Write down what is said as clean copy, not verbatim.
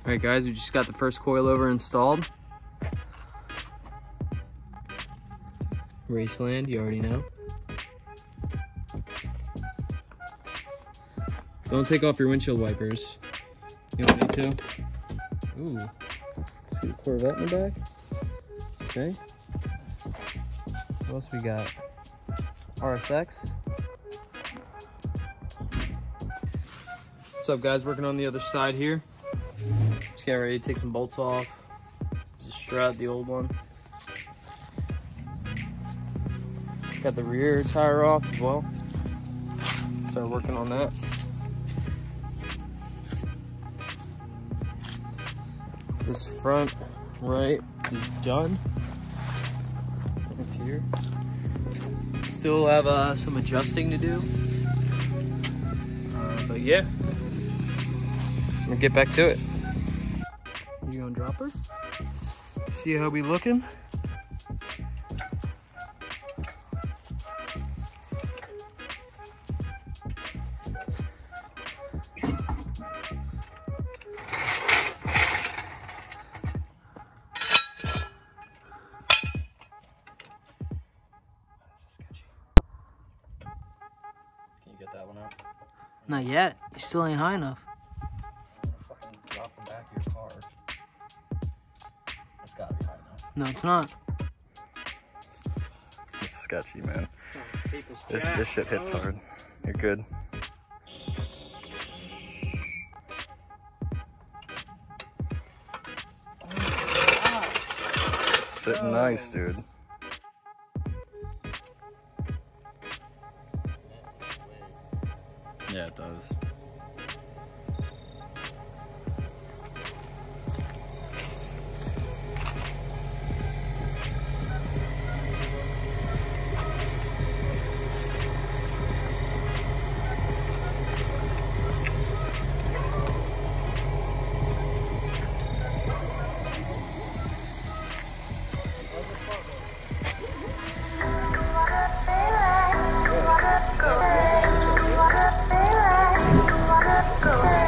Alright guys, we just got the first coilover installed. Raceland, you already know. Don't take off your windshield wipers. You don't need to. Ooh, see the Corvette in the back? Okay. What else we got? RSX. What's up guys, working on the other side here. Just getting ready to take some bolts off. Just strut the old one. Got the rear tire off as well. Start working on that. This front right is done. Up here. Still have some adjusting to do. But yeah, I'm gonna get back to it. You gonna drop her? See how we looking? Get that one out? Not yet. You still ain't high enough. Fucking drop the back of your car. It's gotta be high enough. No, it's not. It's sketchy, man. This shit hits hard. You're good. It's sitting nice, dude. Yeah, it does. Go.